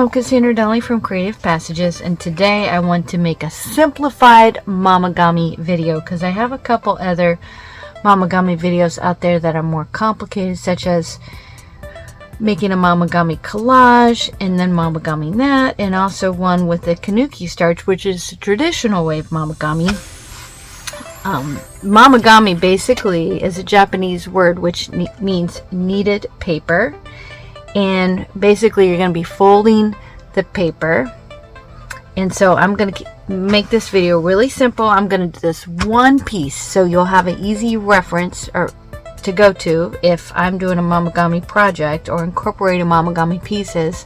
I'm Cassandra Donnelly from Creative Passages, and today I want to make a simplified mamagami video because I have a couple other mamagami videos out there that are more complicated, such as making a mamagami collage and then mamagami that, and also one with the Konnyaku starch, which is the traditional way of mamagami. Mamagami basically is a Japanese word which means kneaded paper. And basically you're going to be folding the paper, and so I'm going to make this video really simple. I'm going to do this one piece so you'll have an easy reference or to go to if I'm doing a mamagami project or incorporating mamagami pieces.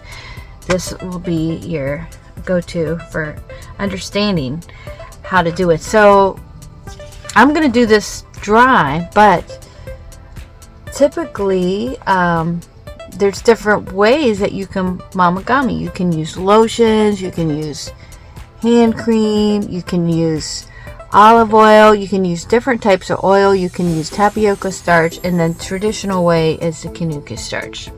This will be your go-to for understanding how to do it. So I'm going to do this dry, but typically there's different ways that you can mamagami. You can use lotions, you can use hand cream, you can use olive oil, you can use different types of oil, you can use tapioca starch, and then traditional way is the Konnyaku starch.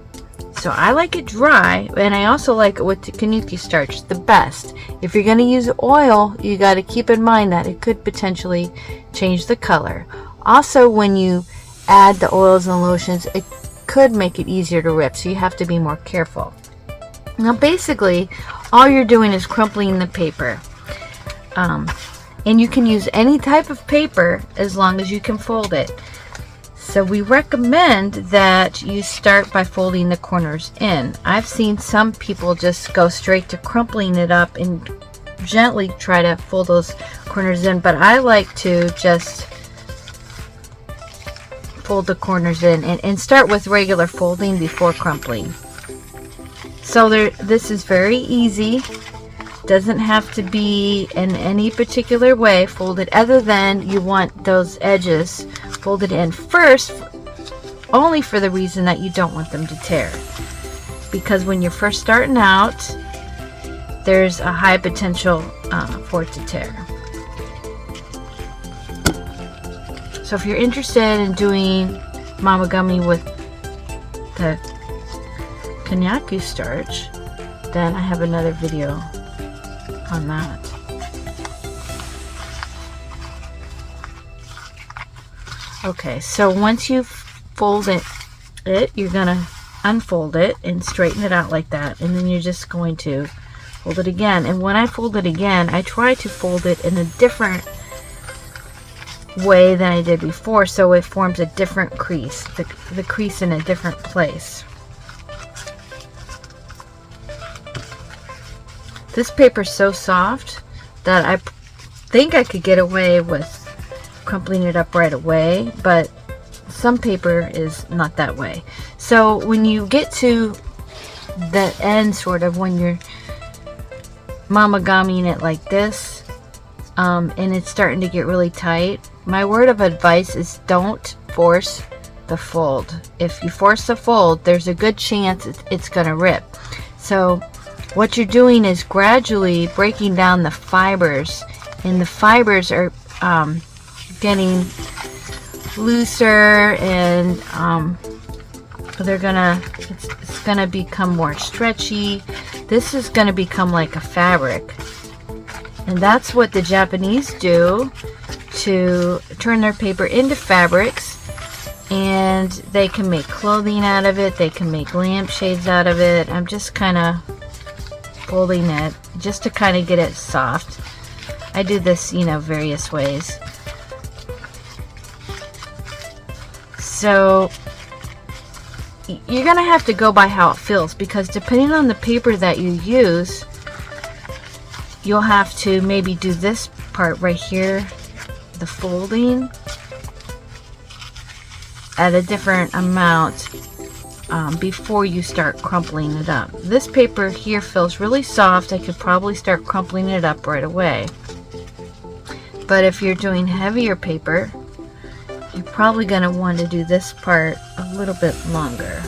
So I like it dry, and I also like it with the Konnyaku starch the best. If you're going to use oil, you got to keep in mind that it could potentially change the color. Also, when you add the oils and lotions, it could make it easier to rip, so you have to be more careful. Now basically all you're doing is crumpling the paper, and you can use any type of paper as long as you can fold it. So we recommend that you start by folding the corners in. I've seen some people just go straight to crumpling it up and gently try to fold those corners in, but I like to just fold the corners in and start with regular folding before crumpling. So this is very easy. Doesn't have to be in any particular way folded, other than you want those edges folded in first, only for the reason that you don't want them to tear, because when you're first starting out there's a high potential for it to tear. So if you're interested in doing mamagami with the Konnyaku starch, then I have another video on that. Okay, so once you fold it, you're going to unfold it and straighten it out like that, and then you're just going to fold it again. And when I fold it again, I try to fold it in a different way than I did before, so it forms a different crease, the crease in a different place. This paper is so soft that I think I could get away with crumpling it up right away, but some paper is not that way. So when you get to the end, sort of when you're mamagamiing it like this, and it's starting to get really tight, my word of advice is don't force the fold. If you force the fold, there's a good chance it's going to rip. So what you're doing is gradually breaking down the fibers, and the fibers are getting looser, and it's gonna become more stretchy. This is gonna become like a fabric, and that's what the Japanese do to turn their paper into fabrics, and they can make clothing out of it, they can make lampshades out of it. I'm just kind of folding it just to kind of get it soft. I do this, various ways. So you're gonna have to go by how it feels, because depending on the paper that you use, you'll have to maybe do this part right here, the folding, at a different amount before you start crumpling it up. This paper here feels really soft. I could probably start crumpling it up right away. But if you're doing heavier paper, you're probably going to want to do this part a little bit longer.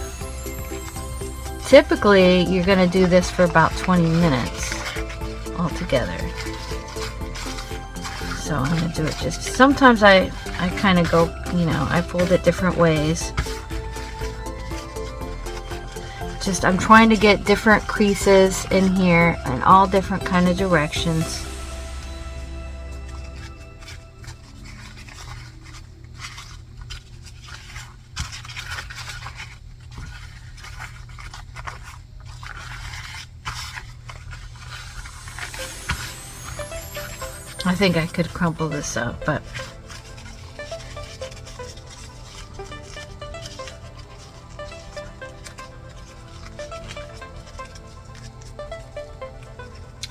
Typically, you're going to do this for about 20 minutes altogether. So I'm going to do it just, sometimes I kind of go, I fold it different ways. Just, I'm trying to get different creases in here in all different kind of directions. I think I could crumple this up, but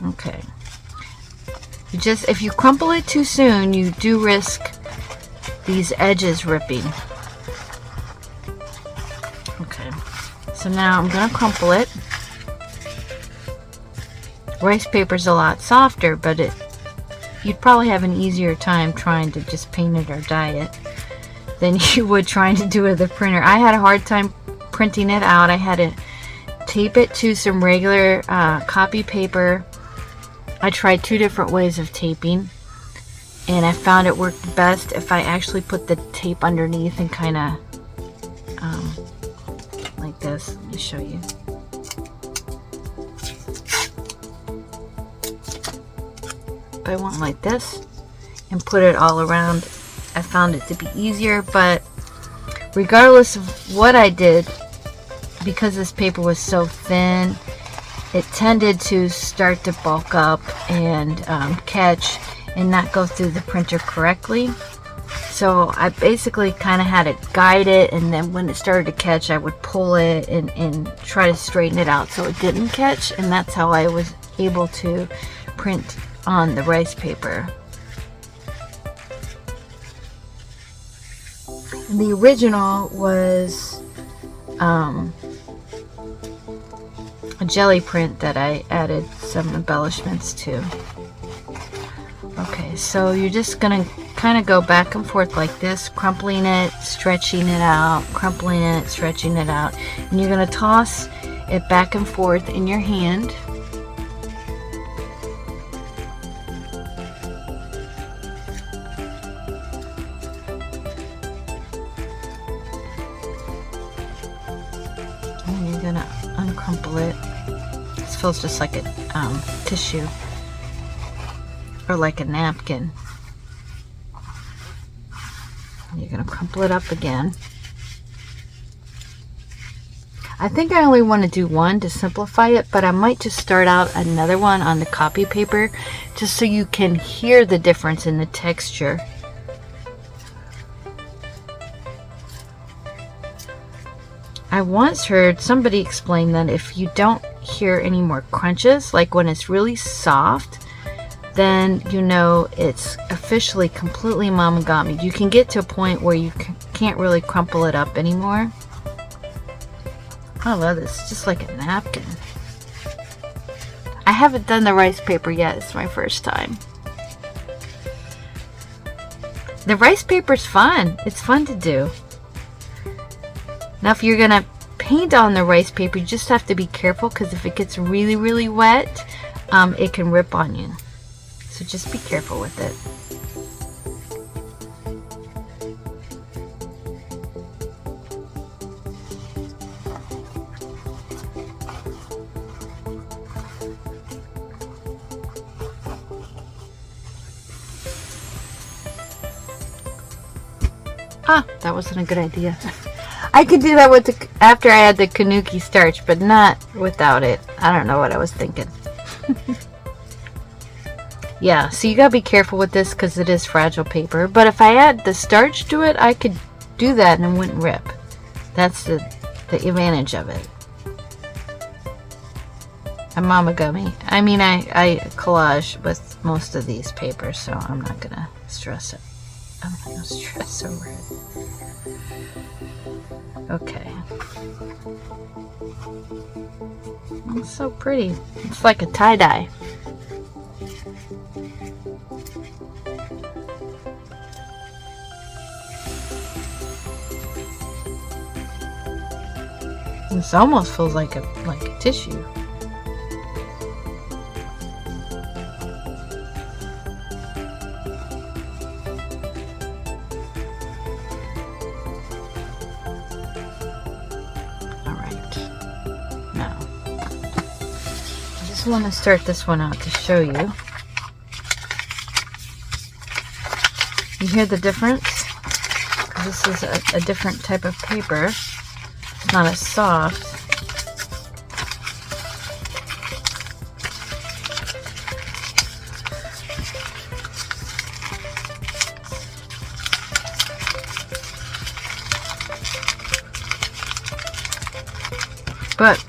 okay. If you crumple it too soon, you do risk these edges ripping. Okay, so now I'm gonna crumple it. Rice paper's a lot softer, but you'd probably have an easier time trying to just paint it or dye it than you would trying to do it with a printer. I had a hard time printing it out. I had to tape it to some regular copy paper. I tried 2 different ways of taping, and I found it worked best if I actually put the tape underneath and kind of like this. Let me show you. I went like this and put it all around. I found it to be easier, but regardless of what I did, because this paper was so thin, it tended to start to bulk up and catch and not go through the printer correctly. So I basically kind of had to guide it, and then when it started to catch, I would pull it and try to straighten it out so it didn't catch, and that's how I was able to print on the rice paper. And the original was a jelly print that I added some embellishments to. Okay, so you're just gonna kind of go back and forth like this, crumpling it, stretching it out, crumpling it, stretching it out, and you're gonna toss it back and forth in your hand. And you're gonna uncrumple it. This feels just like a tissue or like a napkin. And you're gonna crumple it up again. I think I only want to do one to simplify it, but I might just start out another one on the copy paper just so you can hear the difference in the texture. I once heard somebody explain that if you don't hear any more crunches, like when it's really soft, then you know it's officially completely mamagami. You can get to a point where you can't really crumple it up anymore. I love this. It's just like a napkin. I haven't done the rice paper yet. It's my first time. The rice paper's fun. It's fun to do. Now if you're gonna paint on the rice paper, you just have to be careful, because if it gets really, really wet, it can rip on you. So just be careful with it. Ah, that wasn't a good idea. I could do that with after I had the Konnyaku starch, but not without it. I don't know what I was thinking. Yeah, so you gotta be careful with this because it is fragile paper. But if I add the starch to it, I could do that and it wouldn't rip. That's the advantage of it. A mamagami. I mean, I collage with most of these papers, so I'm not gonna stress it. I'm not gonna stress over it. Okay. It's so pretty. It's like a tie-dye. This almost feels like a tissue. just want to start this one out to show you. You hear the difference? This is a different type of paper. It's not as soft. But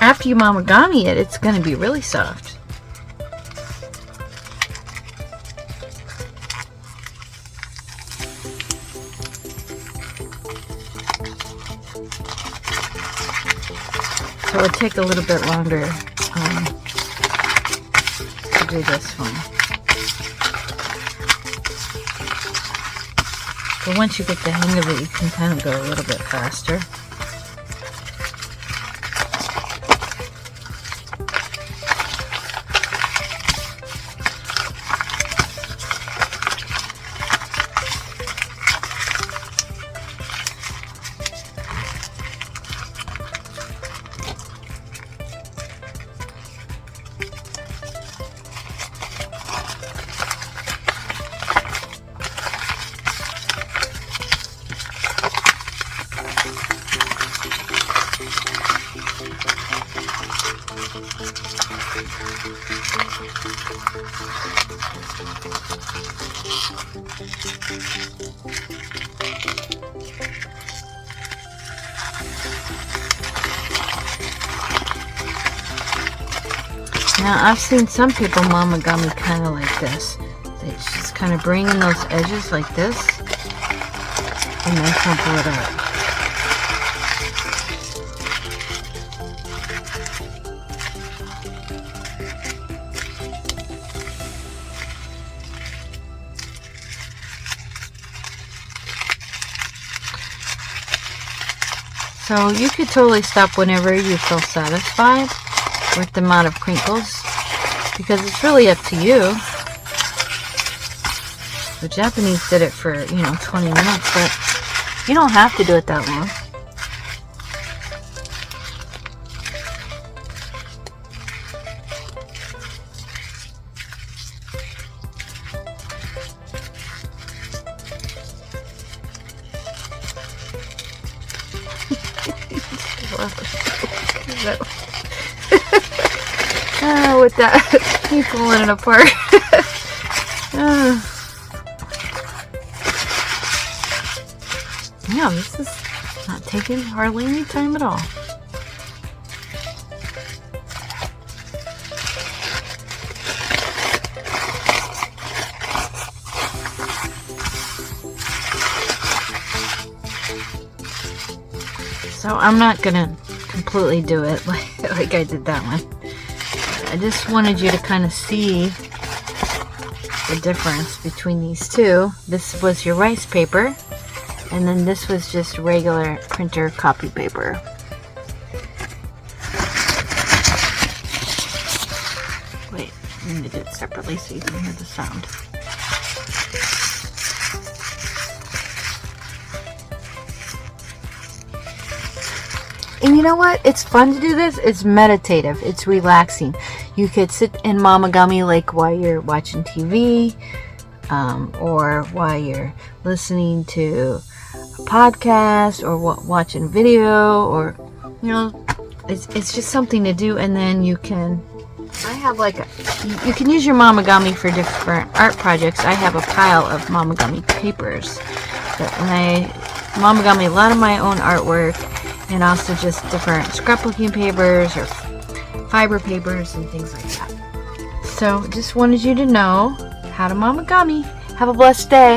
after you mamagami it, it's going to be really soft. So it would take a little bit longer to do this one. But once you get the hang of it, you can kind of go a little bit faster. Now I've seen some people mamagami kind of like this. They just kind of bring in those edges like this and then crumple it up. So you could totally stop whenever you feel satisfied with the amount of crinkles, because it's really up to you. The Japanese did it for, 20 minutes, but you don't have to do it that long. Oh, with that, you pulling it apart. Yeah, this is not taking hardly any time at all. So I'm not gonna completely do it like I did that one. I just wanted you to kind of see the difference between these two. This was your rice paper, and then this was just regular printer copy paper. Wait, I'm going to do it separately so you can hear the sound. And you know what? It's fun to do this. It's meditative. It's relaxing. You could sit in mamagami like while you're watching TV, or while you're listening to a podcast, or watching a video, or it's just something to do. And then you can, you can use your mamagami for different art projects. I have a pile of mamagami papers that when I mamagami a lot of my own artwork, and also just different scrapbooking papers or fiber papers and things like that. So just wanted you to know how to mamagami. Have a blessed day.